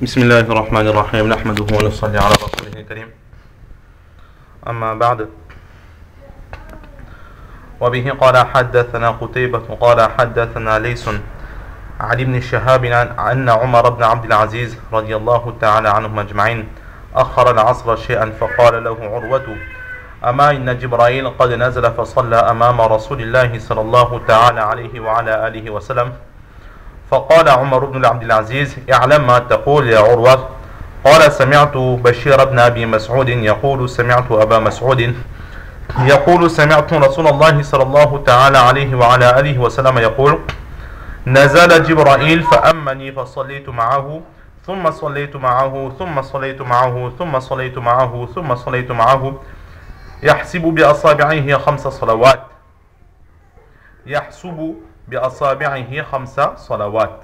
بسم الله الرحمن الرحيم نحمده ونصلي على رسوله الكريم أما بعد وبه قال حدثنا قتيبة قال حدثنا ليس عن ابن شهاب أن عمر بن عبد العزيز رضي الله تعالى عنهم أجمعين أخر العصر شيئا فقال له عروة أما إن جبرائيل قد نزل فصلى أمام رسول الله صلى الله تعالى عليه وعلى آله وسلم فقال عمر بن عبد العزيز اعلم ما تقول يا عروة قال سمعت بشير بن أبي مسعود يقول سمعت أبا مسعود يقول سمعت رسول الله صلى الله تعالى عليه وعلى آله وسلم يقول نزل جبرائيل فأمني فصليت معه ثم صليت معه ثم صليت معه ثم صليت معه ثم صليت معه يحسب بأصابعه 5 صلوات يحسب بأصابعه 5 صلوات.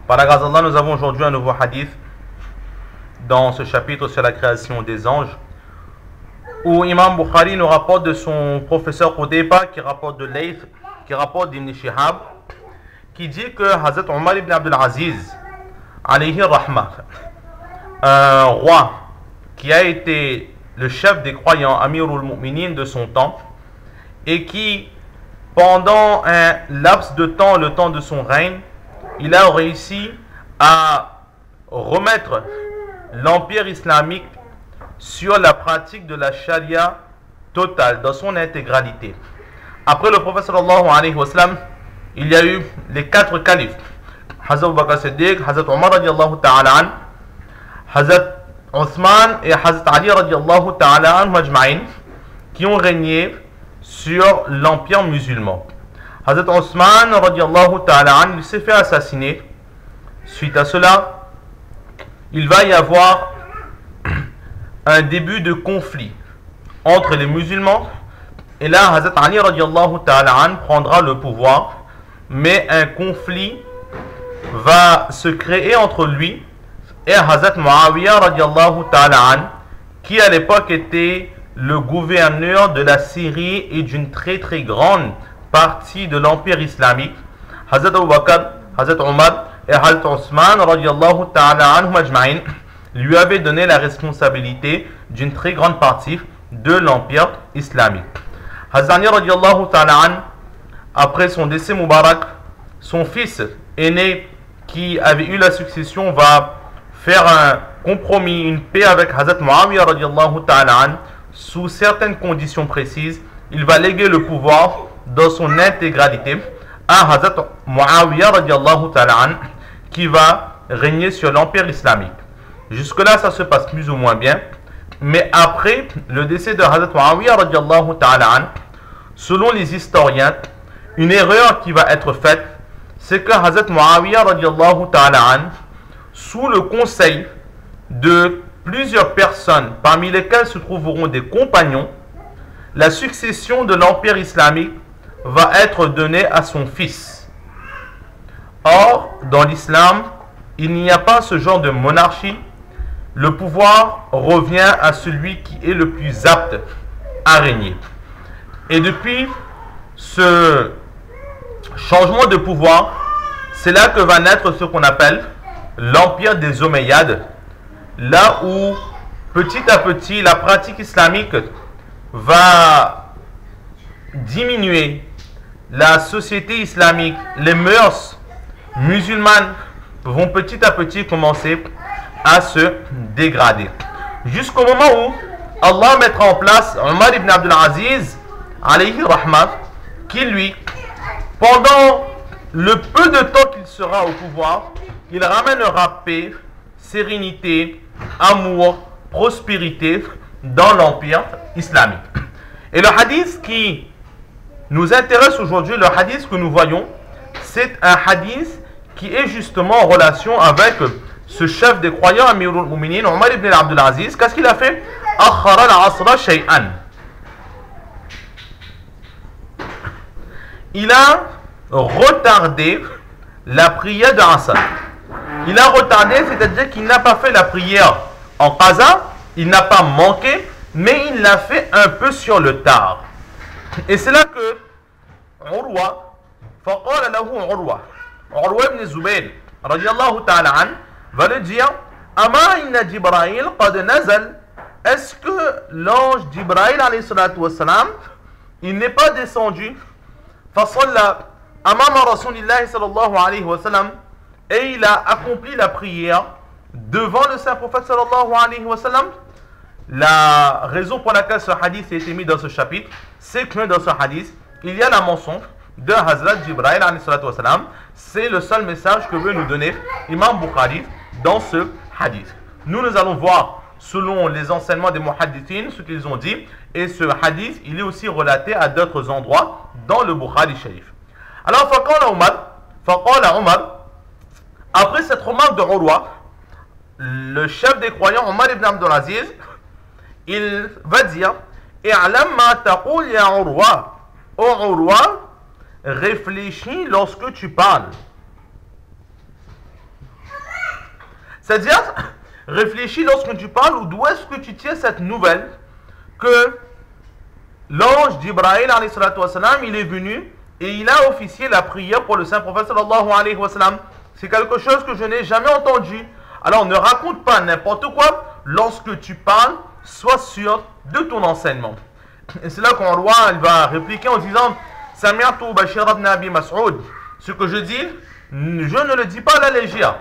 Par la grâce d'Allah, nous avons aujourd'hui un nouveau hadith dans ce chapitre sur la création des anges où Imam Bukhari nous rapporte de son professeur Qudayba qui rapporte de Layth, qui rapporte d'Ibn Shihab, qui dit que Hazrat Omar ibn Abdul Aziz alayhi rahmah, un roi qui a été le chef des croyants, Amirul Mu'minin de son temps, et qui, pendant un laps de temps, le temps de son règne, il a réussi à remettre l'empire islamique sur la pratique de la charia totale, dans son intégralité. Après le prophète sallallahu alayhi wa sallam, il y a eu les 4 califes, Hazrat Abu Bakr Siddiq, Hazrat Omar radiallahu ta'ala an, Hazrat Othman et Hazrat Ali radiallahu ta'ala anhu ajma'in, qui ont régné sur l'empire musulman. Hazrat Othman radiallahu ta'ala anhu, il s'est fait assassiner. Suite à cela, il va y avoir un début de conflit entre les musulmans. Et là, Hazrat Ali radiallahu ta'ala anhu prendra le pouvoir, mais un conflit va se créer entre lui et Hazrat Muawiyah radiallahu ta'ala an, qui à l'époque était le gouverneur de la Syrie et d'une très très grande partie de l'empire islamique. Hazrat Abu Bakr, Hazrat Omar et Hazrat Othman radiallahu ta'ala anhum ajma'in lui avaient donné la responsabilité d'une très grande partie de l'empire islamique. Hazrat Ali radiallahu ta'ala an, après son décès Mubarak, son fils aîné qui avait eu la succession va faire un compromis, une paix avec Hazrat Muawiyah radiallahu ta'ala an, sous certaines conditions précises. Il va léguer le pouvoir dans son intégralité à Hazrat Muawiyah radiallahu ta'ala an, qui va régner sur l'empire islamique. Jusque là ça se passe plus ou moins bien, mais après le décès de Hazrat Muawiyah radiallahu ta'ala an, selon les historiens, une erreur qui va être faite, c'est que Hazrat Muawiyah radiallahu ta'ala an, sous le conseil de plusieurs personnes, parmi lesquelles se trouveront des compagnons, la succession de l'empire islamique va être donnée à son fils. Or, dans l'islam, il n'y a pas ce genre de monarchie. Le pouvoir revient à celui qui est le plus apte à régner. Et depuis ce changement de pouvoir, c'est là que va naître ce qu'on appelle l'empire des Omeyyades, là où petit à petit la pratique islamique va diminuer, la société islamique, les mœurs musulmanes vont petit à petit commencer à se dégrader, jusqu'au moment où Allah mettra en place Omar ibn Abdul Aziz alayhi rahmat, qui lui, pendant le peu de temps qu'il sera au pouvoir, il ramènera paix, sérénité, amour, prospérité dans l'empire islamique. Et le hadith qui nous intéresse aujourd'hui, le hadith que nous voyons, c'est un hadith qui est justement en relation avec ce chef des croyants, Amirul Mu'minin, Omar ibn Abdul Aziz. Qu'est-ce qu'il a fait? Akhara al-asra shay'an. Il a retardé la prière de Asr. Il a retardé, c'est-à-dire qu'il n'a pas fait la prière en qaza, il n'a pas manqué, mais il l'a fait un peu sur le tard. Et c'est là que Urwa فقال له عروة بن الزبير رضي الله تعالى عنه va le dire أما إن جبرائيل قد نزل. Est-ce que l'ange Jibraïl alayhi salatu wassalam, il n'est pas descendu فصلى أمام رسول الله صلى الله عليه وسلم, et il a accompli la prière devant le saint prophète sallallahu alayhi wa sallam? La raison pour laquelle ce hadith a été mis dans ce chapitre, c'est que dans ce hadith, il y a la mention de Hazrat Jibraïl alayhi salatu wa sallam. C'est le seul message que veut nous donner Imam Bukhari dans ce hadith. Nous allons voir, selon les enseignements des muhaddithines, ce qu'ils ont dit. Et ce hadith, il est aussi relaté à d'autres endroits dans le Bukhari Sharif. Alors, faqala Omar, après cette remarque de Urwa, le chef des croyants, Omar ibn Abdulaziz, il va dire I'lam ma taqul ya Urwa. Oh Urwa, réfléchis lorsque tu parles. C'est-à-dire, réfléchis lorsque tu parles, ou d'où est-ce que tu tiens cette nouvelle que l'ange Jibraïl alayhi salatu wassalam, il est venu et il a officié la prière pour le saint prophète sallallahu alayhi wa sallam. C'est quelque chose que je n'ai jamais entendu. Alors ne raconte pas n'importe quoi. Lorsque tu parles, sois sûr de ton enseignement. Et c'est là qu'on va répliquer en disant Sami'tu Bashir ibn Abi Mas'ud. Ce que je dis, je ne le dis pas à la légère.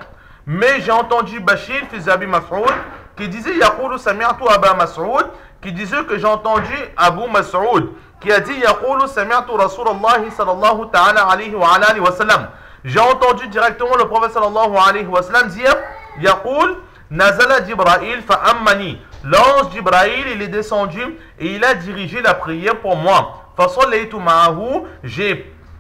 Mais j'ai entendu Bashir fils Abi Mas'ud qui disait Yaqulu Sami'tu Aba Mas'ud, qui disait que j'ai entendu Abu Mas'ud qui a dit Yaqulu Sami'tu Rasulallah sallallahu ta'ala alayhi wa alihi wa sallam. J'ai entendu directement le prophète sallallahu alayhi wa sallam dire Yaqul Nazala Jibraïl fa'ammani. L'ange Jibraïl, il est descendu et il a dirigé la prière pour moi. Fasallaytu ma'ahu.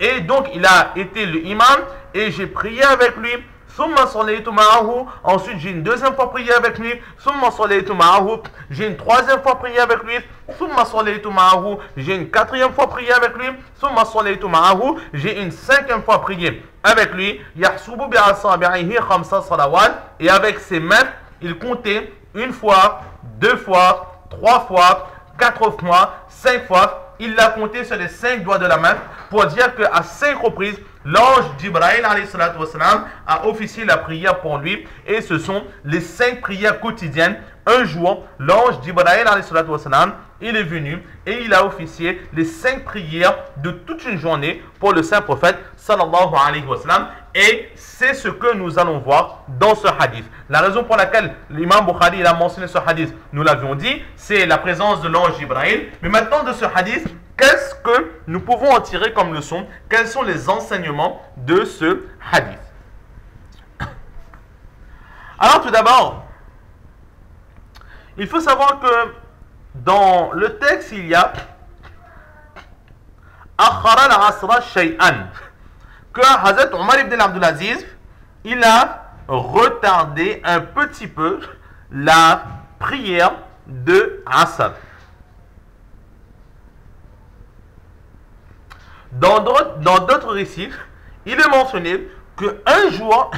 Et donc il a été le imam et j'ai prié avec lui. Thumma sallaytu ma'ahu. Ensuite j'ai une deuxième fois prié avec lui. Thumma sallaytu ma'ahu. J'ai une troisième fois prié avec lui. Thumma sallaytu ma'ahu. J'ai une quatrième fois prié avec lui. Thumma sallaytu ma'ahu. J'ai une cinquième fois prié avec lui. Yahsubu bi'asabi'ihi khamsa salawat. Et avec ses mains, il comptait une fois, deux fois, trois fois, quatre fois, cinq fois. Il l'a compté sur les 5 doigts de la main pour dire qu'à 5 reprises, l'ange Jibraïl alayhi salatu wassalam a officié la prière pour lui. Et ce sont les 5 prières quotidiennes. Un jour, l'ange Jibraïl alayhi salatu wassalam, il est venu et il a officié les 5 prières de toute une journée pour le saint prophète sallallahu alayhi wa sallam. Et c'est ce que nous allons voir dans ce hadith. La raison pour laquelle l'imam Bukhari il a mentionné ce hadith, nous l'avions dit, c'est la présence de l'ange Jibraïl. Mais maintenant de ce hadith, qu'est-ce que nous pouvons en tirer comme leçon? Quels sont les enseignements de ce hadith? Alors tout d'abord, il faut savoir que dans le texte, il y a Akhara al-Asra shay'an, que Hazrat Omar ibn Abdulaziz, il a retardé un petit peu la prière de Asr. Dans d'autres récits, il est mentionné qu'un jour,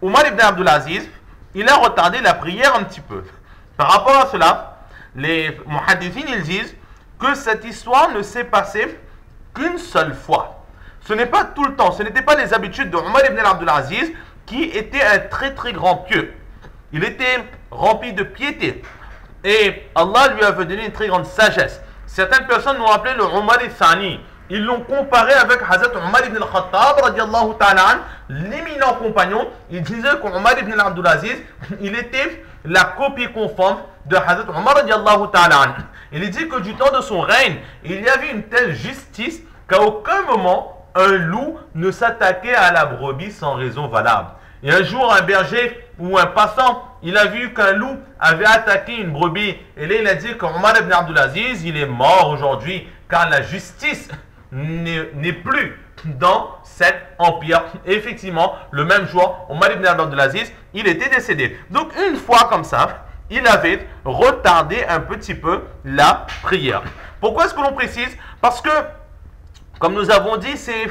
Omar ibn Abdulaziz, il a retardé la prière un petit peu. Par rapport à cela, les muhaddithines, ils disent que cette histoire ne s'est passée qu'une seule fois. Ce n'est pas tout le temps, ce n'était pas les habitudes de Omar ibn Abdulaziz qui était un très très grand pieux. Il était rempli de piété. Et Allah lui avait donné une très grande sagesse. Certaines personnes l'ont appelé le Omar al-Thani. Ils l'ont comparé avec Hazrat Omar ibn al-Khattab, radiallahu ta'ala, l'éminent compagnon. Ils disaient qu'Omar ibn Abdulaziz, il était la copie conforme de Hazrat Omar, radiallahu ta'ala. Il dit que du temps de son règne, il y avait une telle justice qu'à aucun moment, un loup ne s'attaquait à la brebis sans raison valable. Et un jour, un berger ou un passant, il a vu qu'un loup avait attaqué une brebis. Et là, il a dit qu'Omar ibn Abdulaziz, il est mort aujourd'hui, car la justice n'est plus dans cet empire. Et effectivement, le même jour, Omar ibn Abdulaziz, il était décédé. Donc, une fois comme ça, il avait retardé un petit peu la prière. Pourquoi est-ce que l'on précise? Parce que, comme nous avons dit, c'est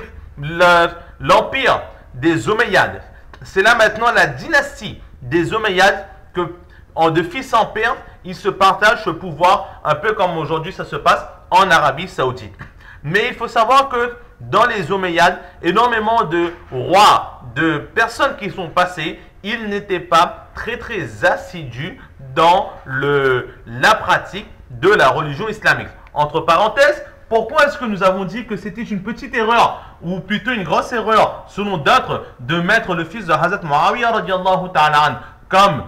l'empire des Omeyyades. C'est là maintenant la dynastie des Omeyyades que, de fils en père, ils se partagent ce pouvoir, un peu comme aujourd'hui ça se passe en Arabie Saoudite. Mais il faut savoir que dans les Omeyyades, énormément de rois, de personnes qui sont passées, ils n'étaient pas très assidus dans la pratique de la religion islamique. Entre parenthèses, pourquoi est-ce que nous avons dit que c'était une petite erreur, ou plutôt une grosse erreur, selon d'autres, de mettre le fils de Hazrat Muawiyah radiallahu ta'ala anhu comme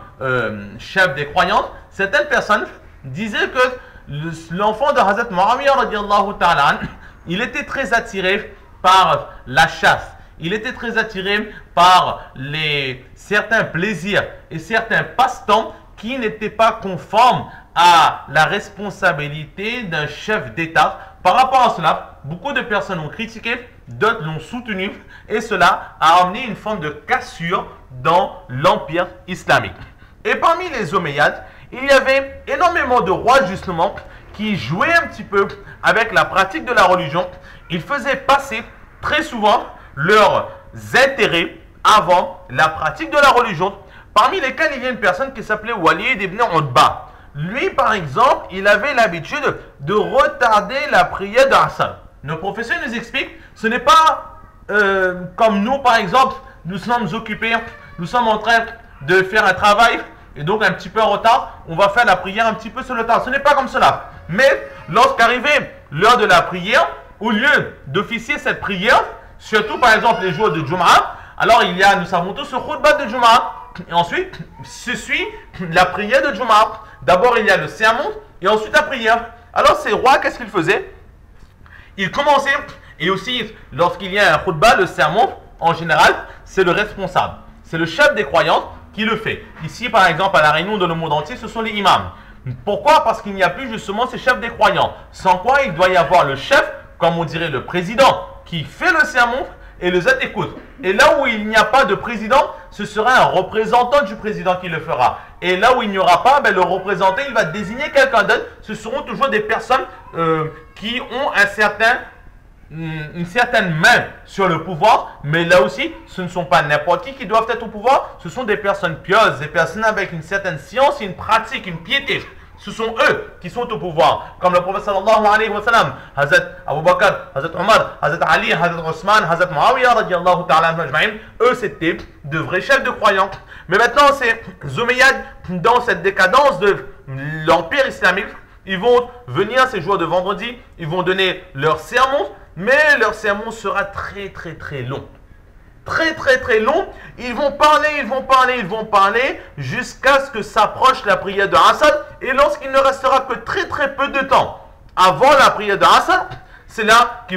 chef des croyantes? Certaines personnes disaient que l'enfant de Hazrat Muawiyah radiallahu ta'ala anhu, il était très attiré par la chasse. Il était très attiré par certains plaisirs et certains passe-temps qui n'étaient pas conformes à la responsabilité d'un chef d'État. Par rapport à cela, beaucoup de personnes ont critiqué, d'autres l'ont soutenu, et cela a amené une forme de cassure dans l'empire islamique. Et parmi les Omeyyades, il y avait énormément de rois justement qui jouaient un petit peu avec la pratique de la religion. Ils faisaient passer très souvent leurs intérêts avant la pratique de la religion, parmi lesquels il y a une personne qui s'appelait Walid ibn Utba. Lui, par exemple, il avait l'habitude de retarder la prière d'Asr. Nos professeurs nous expliquent, ce n'est pas comme nous, par exemple, nous sommes occupés, nous sommes en train de faire un travail, et donc un petit peu en retard, on va faire la prière un petit peu sur le tard. Ce n'est pas comme cela. Mais lorsqu'arrivait l'heure de la prière, au lieu d'officier cette prière, surtout par exemple les jours de Jum'ah, alors nous savons tous le khutbah de Jum'ah, et ensuite se suit la prière de Jum'ah. D'abord il y a le sermon, et ensuite la prière. Alors ces rois, qu'est-ce qu'ils faisaient? Ils commençaient, et aussi lorsqu'il y a un khutbah, le sermon, en général, c'est le responsable. C'est le chef des croyantes qui le fait. Ici, par exemple, à la réunion de le monde entier, ce sont les imams. Pourquoi? Parce qu'il n'y a plus justement ces chefs des croyants. Sans quoi, il doit y avoir le chef, comme on dirait le président, qui fait le sermon et les autres écoutent. Et là où il n'y a pas de président, ce sera un représentant du président qui le fera. Et là où il n'y aura pas, le représentant, il va désigner quelqu'un d'autre. Ce seront toujours des personnes qui ont une certaine main sur le pouvoir, mais là aussi, ce ne sont pas n'importe qui doivent être au pouvoir, ce sont des personnes pieuses, des personnes avec une certaine science, une pratique, une piété. Ce sont eux qui sont au pouvoir. Comme le prophète sallallahu alayhi wa sallam, Hazrat Abu Bakr, Hazrat Omar, Hazrat Ali, Hazrat Osman, Hazrat Muawiyah radiallahu ta'ala anhu, eux c'était de vrais chefs de croyants. Mais maintenant, ces Omeyyades, dans cette décadence de l'empire islamique, ils vont venir ces jours de vendredi, ils vont donner leur sermon, mais leur sermon sera très long. Très long. Ils vont parler jusqu'à ce que s'approche la prière de Asr. Et lorsqu'il ne restera que très peu de temps avant la prière de Asr, c'est là qu'ils